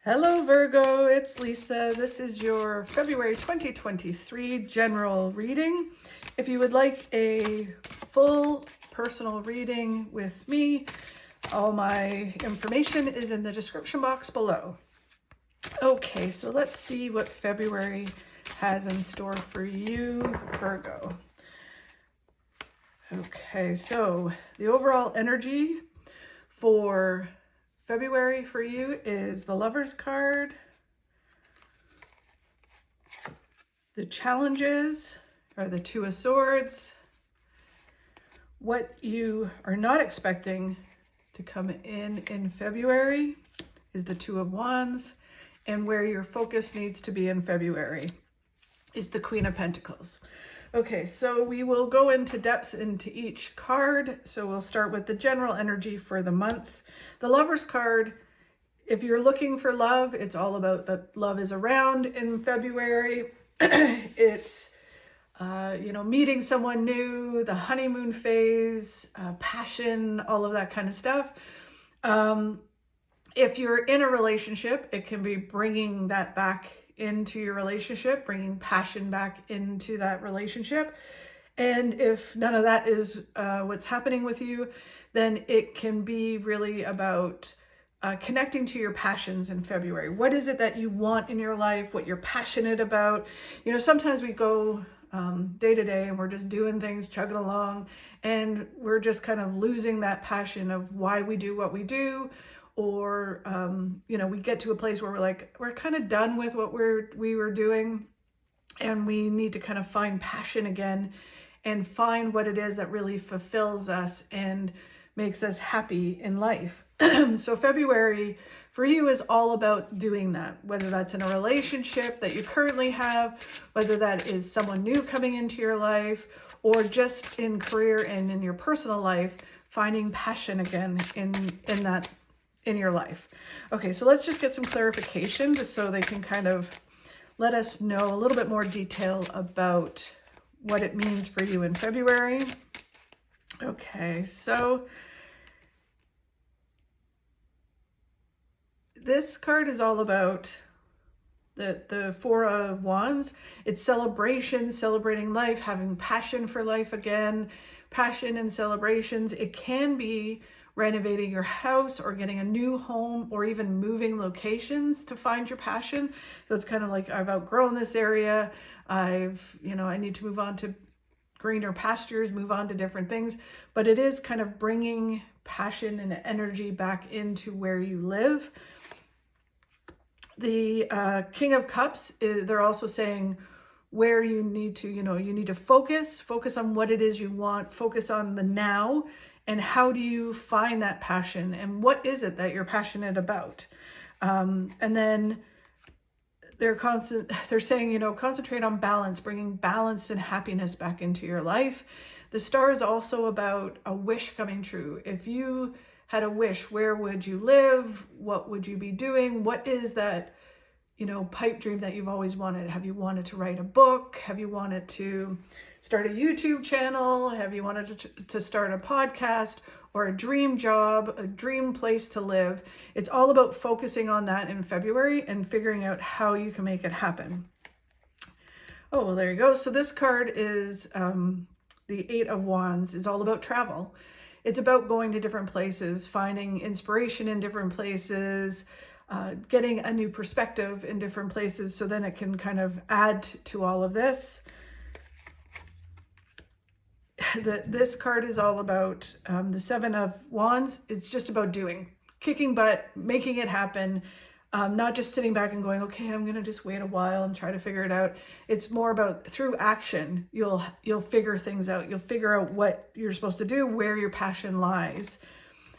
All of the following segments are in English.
Hello Virgo, it's Lisa. This is your February 2023 general reading. If you would like a full personal reading with me, all my information is in the description box below. Okay, so let's see what February has in store for you, Virgo. Okay, so the overall energy for February for you is the Lovers card, the challenges are the Two of Swords, what you are not expecting to come in February is the Two of Wands, and where your focus needs to be in February is the Queen of Pentacles. Okay, so we will go into depth into each card. So we'll start with the general energy for the month. The Lovers card, if you're looking for love, it's all about that love is around in February. It's, meeting someone new, the honeymoon phase, passion, all of that kind of stuff. If you're in a relationship, it can be bringing that back into your relationship, bringing passion back into that relationship. And if none of that is what's happening with you, then it can be really about connecting to your passions in February. What is it that you want in your life, what you're passionate about? You know, sometimes we go day to day and we're just doing things, chugging along, and we're just kind of losing that passion of why we do what we do. Or, we get to a place where we're kind of done with what we were doing, and we need to kind of find passion again and find what it is that really fulfills us and makes us happy in life. So February for you is all about doing that, whether that's in a relationship that you currently have, whether that is someone new coming into your life, or just in career and in your personal life, finding passion again in your life. Okay, so let's just get some clarification just so they can kind of let us know a little bit more detail about what it means for you in February. Okay, so this card is all about the Four of Wands. It's celebration, celebrating life, having passion for life again, passion and celebrations. It can be renovating your house or getting a new home or even moving locations to find your passion. So it's kind of like, I've outgrown this area. I need to move on to greener pastures, move on to different things. But it is kind of bringing passion and energy back into where you live. The King of Cups, they're also saying where you need to, you need to focus on what it is you want, focus on the now. And how do you find that passion? And what is it that you're passionate about? And then they're saying, concentrate on balance, bringing balance and happiness back into your life. The star is also about a wish coming true. If you had a wish, where would you live? What would you be doing? What is that, pipe dream that you've always wanted? Have you wanted to write a book? Have you wanted to start a YouTube channel? Have you wanted to start a podcast or a dream job, a dream place to live? It's all about focusing on that in February and figuring out how you can make it happen. Oh, well, there you go. So this card is the Eight of Wands. Is all about travel. It's about going to different places, finding inspiration in different places, getting a new perspective in different places, so then it can kind of add to all of this. This card is all about the Seven of Wands. It's just about doing, kicking butt, making it happen, not just sitting back and going, okay, I'm going to just wait a while and try to figure it out. It's more about through action, you'll figure things out. You'll figure out what you're supposed to do, where your passion lies.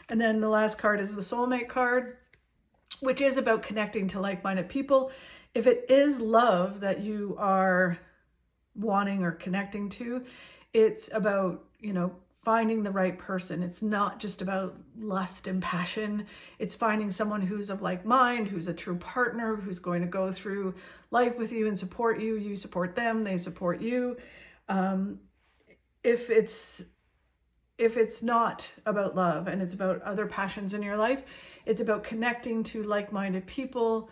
And then the last card is the Soulmate card, which is about connecting to like-minded people. If it is love that you are wanting or connecting to, it's about, finding the right person. It's not just about lust and passion. It's finding someone who's of like mind, who's a true partner, who's going to go through life with you and support you. You support them, they support you. If it's if it's not about love and it's about other passions in your life, it's about connecting to like-minded people,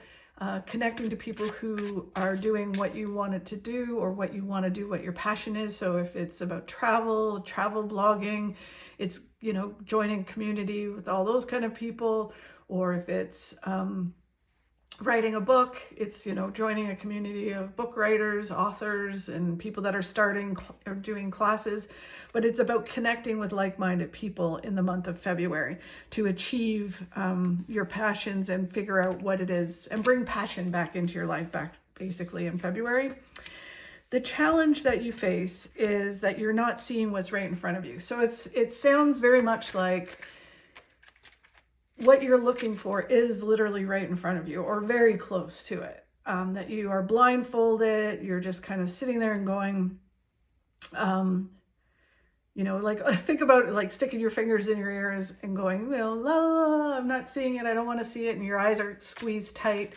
connecting to people who are doing what you wanted to do or what you want to do, what your passion is. So if it's about travel blogging, it's, you know, joining a community with all those kind of people. Or if it's writing a book, it's, you know, joining a community of book writers, authors, and people that are starting or doing classes. But it's about connecting with like-minded people in the month of February to achieve your passions and figure out what it is and bring passion back into your life back basically in February. The challenge that you face is that you're not seeing what's right in front of you. So it sounds very much like what you're looking for is literally right in front of you or very close to it. That you are blindfolded, you're just kind of sitting there and going, you know, like think about it, like sticking your fingers in your ears and going, you know, la, la, la, I'm not seeing it, I don't want to see it, and your eyes are squeezed tight.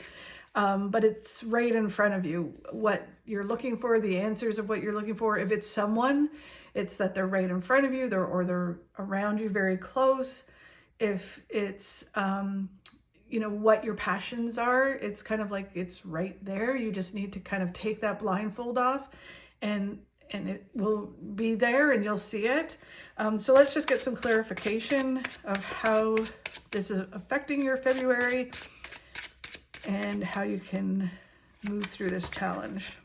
But it's right in front of you, what you're looking for, the answers of what you're looking for. If it's someone, it's that they're right in front of you, they're around you very close. If it's, you know, what your passions are, it's kind of like it's right there. You just need to kind of take that blindfold off and it will be there and you'll see it. So let's just get some clarification of how this is affecting your February and how you can move through this challenge.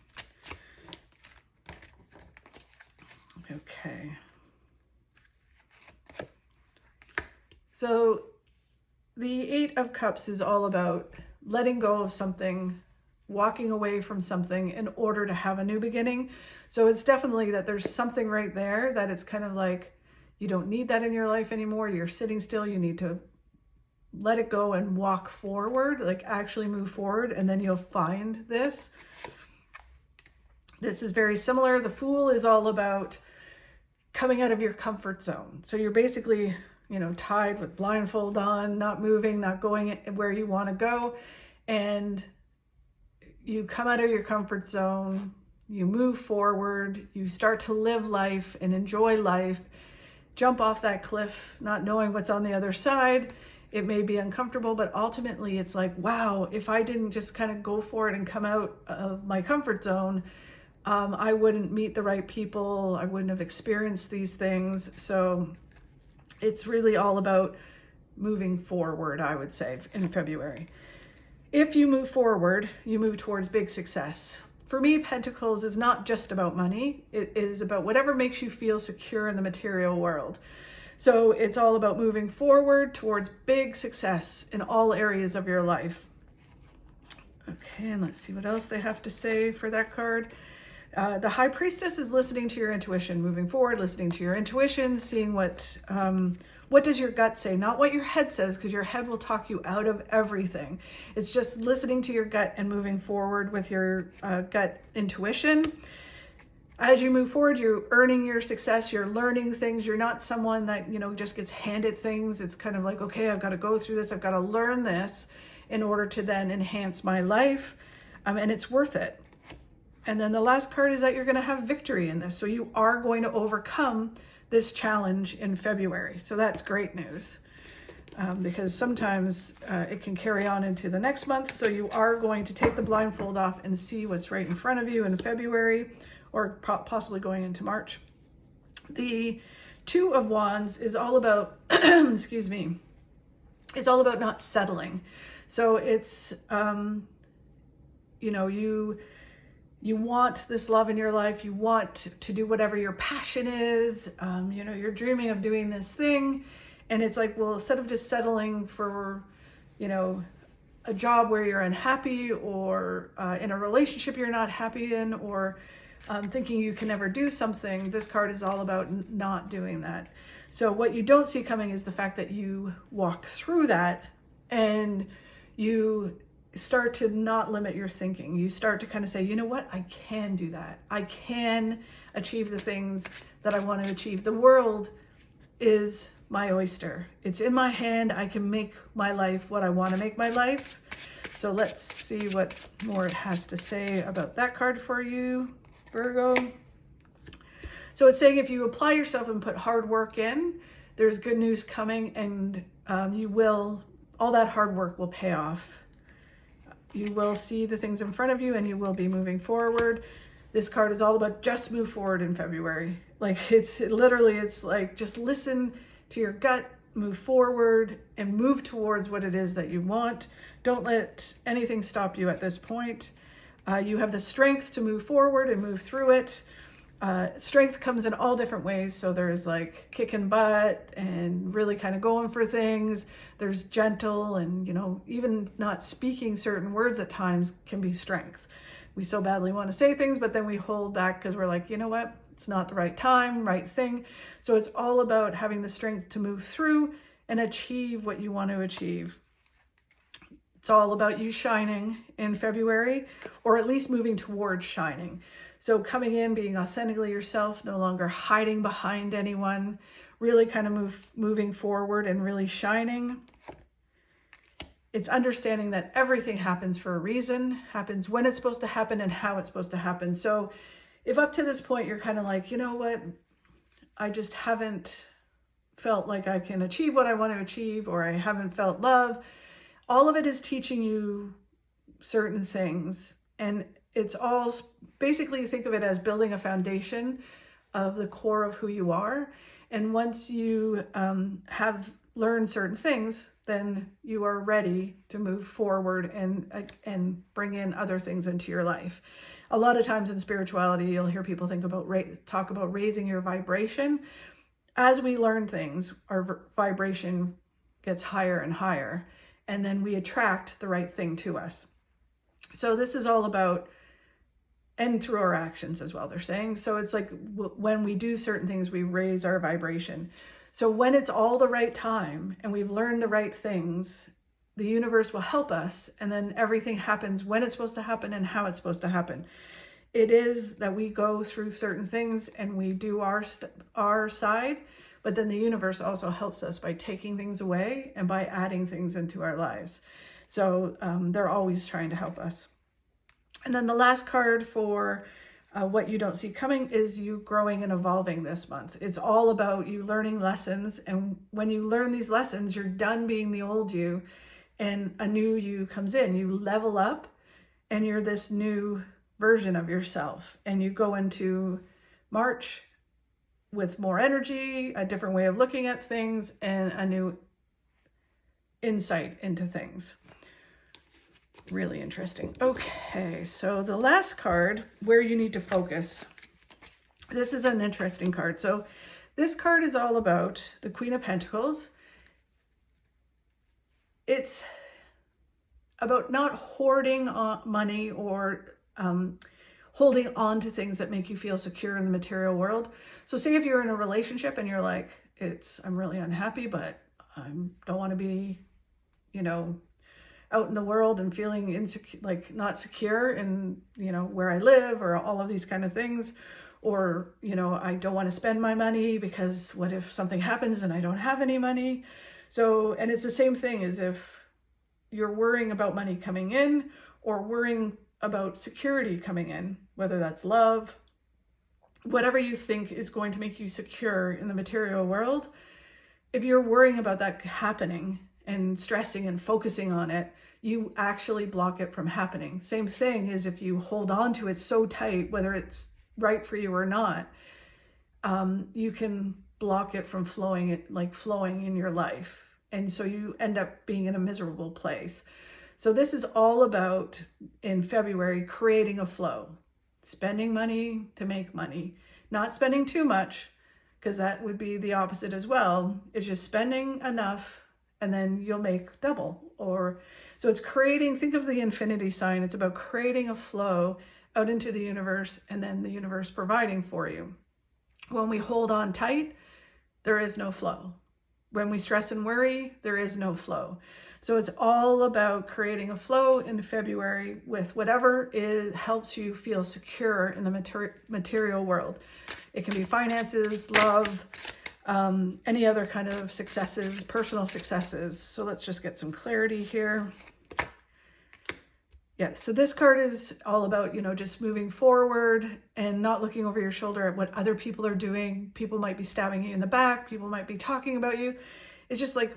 Okay. So the Eight of Cups is all about letting go of something, walking away from something in order to have a new beginning. So it's definitely that there's something right there that it's kind of like you don't need that in your life anymore. You're sitting still. You need to let it go and walk forward, like actually move forward, and then you'll find this. This is very similar. The Fool is all about coming out of your comfort zone. So you're basically, you know, tied with blindfold on, not moving, not going where you want to go. And you come out of your comfort zone, you move forward, you start to live life and enjoy life, jump off that cliff, not knowing what's on the other side. It may be uncomfortable, but ultimately it's like, wow, if I didn't just kind of go for it and come out of my comfort zone, I wouldn't meet the right people. I wouldn't have experienced these things. So it's really all about moving forward, I would say, in February. If you move forward, you move towards big success. For me, Pentacles is not just about money. It is about whatever makes you feel secure in the material world. So it's all about moving forward towards big success in all areas of your life. Okay, and let's see what else they have to say for that card. The High Priestess is listening to your intuition, moving forward, listening to your intuition, seeing what does your gut say, not what your head says, because your head will talk you out of everything. It's just listening to your gut and moving forward with your gut intuition. As you move forward, you're earning your success, you're learning things. You're not someone that, you know, just gets handed things. It's kind of like, okay, I've got to go through this. I've got to learn this in order to then enhance my life. And it's worth it. And then the last card is that you're going to have victory in this. So you are going to overcome this challenge in February. So that's great news. Because sometimes it can carry on into the next month. So you are going to take the blindfold off and see what's right in front of you in February, or possibly going into March. The Two of Wands is all about, excuse me, it's all about not settling. So it's, you know, you want this love in your life. You want to do whatever your passion is. You know, you're dreaming of doing this thing. And it's like, well, instead of just settling for, you know, a job where you're unhappy, or in a relationship you're not happy in, or thinking you can never do something, this card is all about not doing that. So what you don't see coming is the fact that you walk through that and you start to not limit your thinking. You start to kind of say, you know what, I can do that. I can achieve the things that I want to achieve. The world is my oyster. It's in my hand. I can make my life what I want to make my life. So let's see what more it has to say about that card for you, Virgo. So it's saying if you apply yourself and put hard work in, there's good news coming, and all that hard work will pay off. You will see the things in front of you and you will be moving forward. This card is all about just move forward in February. Like it's like just listen to your gut, move forward and move towards what it is that you want. Don't let anything stop you at this point. You have the strength to move forward and move through it. Strength comes in all different ways. So there's like kicking butt and really kind of going for things. There's gentle and, even not speaking certain words at times can be strength. We so badly want to say things, but then we hold back because we're like, you know what? It's not the right time, right thing. So it's all about having the strength to move through and achieve what you want to achieve. It's all about you shining in February, or at least moving towards shining. So coming in, being authentically yourself, no longer hiding behind anyone, really kind of moving forward and really shining. It's understanding that everything happens for a reason, happens when it's supposed to happen and how it's supposed to happen. So if up to this point, you're kind of like, you know what, I just haven't felt like I can achieve what I want to achieve, or I haven't felt love, all of it is teaching you certain things. And it's all basically, think of it as building a foundation of the core of who you are. And once you have learned certain things, then you are ready to move forward and bring in other things into your life. A lot of times in spirituality, you'll hear people talk about raising your vibration. As we learn things, our vibration gets higher and higher, and then we attract the right thing to us. So this is all about, and through our actions as well, they're saying. So it's like when we do certain things, we raise our vibration. So when it's all the right time and we've learned the right things, the universe will help us, and then everything happens when it's supposed to happen and how it's supposed to happen. It is that we go through certain things and we do our side, but then the universe also helps us by taking things away and by adding things into our lives. So they're always trying to help us. And then the last card for what you don't see coming is you growing and evolving this month. It's all about you learning lessons. And when you learn these lessons, you're done being the old you and a new you comes in. You level up and you're this new version of yourself. And you go into March with more energy, a different way of looking at things, and a new insight into things. Really interesting. Okay, so the last card, where you need to focus. This is an interesting card. So this card is all about the Queen of Pentacles. It's about not hoarding money or holding on to things that make you feel secure in the material world. So say if you're in a relationship and you're like, I'm really unhappy, but I don't want to be, out in the world and feeling insecure, like not secure in, where I live or all of these kind of things. Or, I don't want to spend my money because what if something happens and I don't have any money? So, and it's the same thing as if you're worrying about money coming in or worrying about security coming in, whether that's love, whatever you think is going to make you secure in the material world. If you're worrying about that happening and stressing and focusing on it, you actually block it from happening. Same thing is if you hold on to it so tight, whether it's right for you or not, you can block it from flowing in your life. And so you end up being in a miserable place. So this is all about, in February, creating a flow, spending money to make money, not spending too much, because that would be the opposite as well. It's just spending enough and then you'll make double. So it's creating, think of the infinity sign. It's about creating a flow out into the universe and then the universe providing for you. When we hold on tight, there is no flow. When we stress and worry, there is no flow. So it's all about creating a flow in February with whatever helps you feel secure in the material world. It can be finances, love, any other kind of successes, personal successes. So let's just get some clarity here. Yeah, so this card is all about, just moving forward and not looking over your shoulder at what other people are doing. People might be stabbing you in the back. People might be talking about you. It's just like,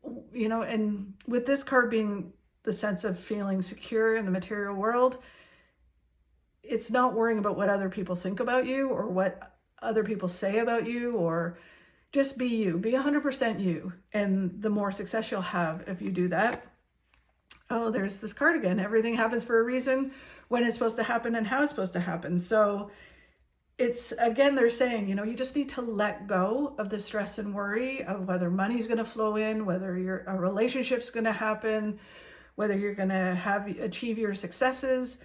and with this card being the sense of feeling secure in the material world, it's not worrying about what other people think about you or what other people say about you, or just be you. Be 100% you. And the more success you'll have if you do that. Oh, there's this card again. Everything happens for a reason, when it's supposed to happen and how it's supposed to happen. So it's, again, they're saying, you just need to let go of the stress and worry of whether money's going to flow in, whether a relationship's going to happen, whether you're going to achieve your successes.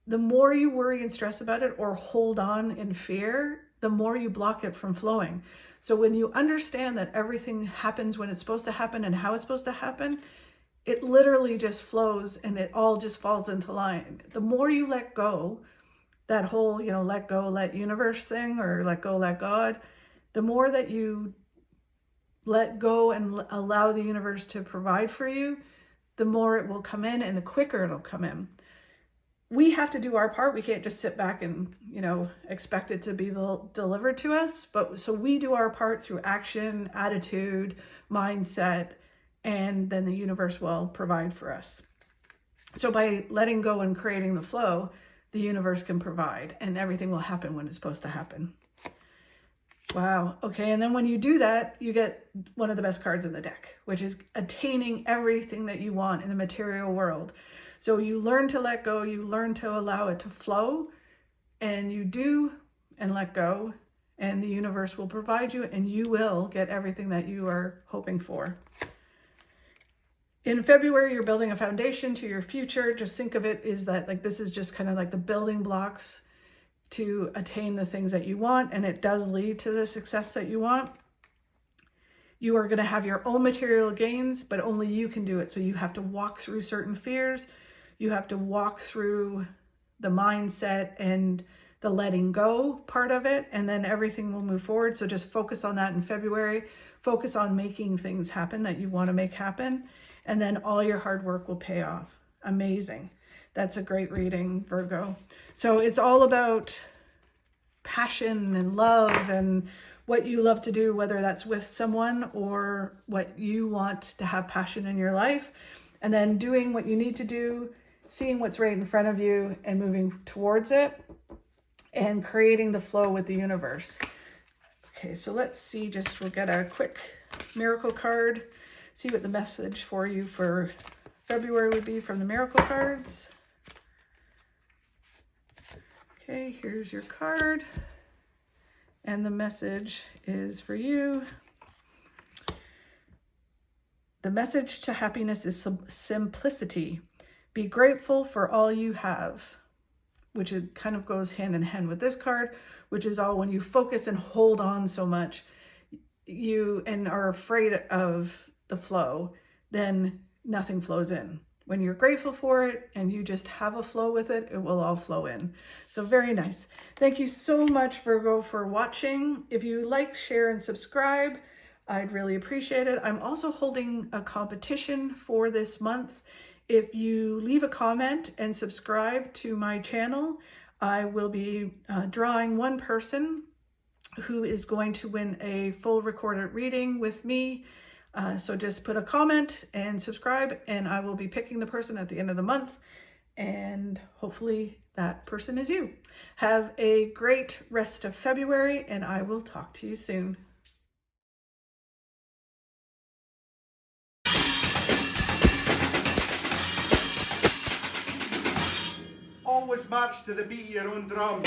The more you worry and stress about it or hold on in fear, the more you block it from flowing. So when you understand that everything happens when it's supposed to happen and how it's supposed to happen, it literally just flows and it all just falls into line. The more you let go, that whole, let go, let universe thing, or let go, let God, the more that you let go and allow the universe to provide for you, the more it will come in and the quicker it'll come in. We have to do our part. We can't just sit back and, expect it to be delivered to us. But so we do our part through action, attitude, mindset, and then the universe will provide for us. So by letting go and creating the flow, the universe can provide and everything will happen when it's supposed to happen. Wow. Okay. And then when you do that, you get one of the best cards in the deck, which is attaining everything that you want in the material world. So you learn to let go, you learn to allow it to flow, and you do and let go, and the universe will provide you and you will get everything that you are hoping for. In February, you're building a foundation to your future. Just think of it is that like this is just kind of like the building blocks to attain the things that you want, and it does lead to the success that you want. You are going to have your own material gains, but only you can do it. So you have to walk through certain fears. You have to walk through the mindset and the letting go part of it, and then everything will move forward. So just focus on that in February. Focus on making things happen that you want to make happen. And then all your hard work will pay off. Amazing. That's a great reading, Virgo. So it's all about passion and love and what you love to do, whether that's with someone or what you want to have passion in your life. And then doing what you need to do, seeing what's right in front of you and moving towards it and creating the flow with the universe. Okay, so let's see, we'll get a quick miracle card. See what the message for you for February would be from the miracle cards. Okay, here's your card. And the message is for you. The message to happiness is simplicity. Be grateful for all you have, which it kind of goes hand in hand with this card, which is all when you focus and hold on so much, you and are afraid of the flow, then nothing flows in. When you're grateful for it and you just have a flow with it, it will all flow in. So very nice. Thank you so much, Virgo, for watching. If you like, share, and subscribe, I'd really appreciate it. I'm also holding a competition for this month. If you leave a comment and subscribe to my channel, I will be drawing one person who is going to win a full recorded reading with me. So just put a comment and subscribe, and I will be picking the person at the end of the month, and hopefully that person is you. Have a great rest of February, and I will talk to you soon. Always march to the beat of your own drum.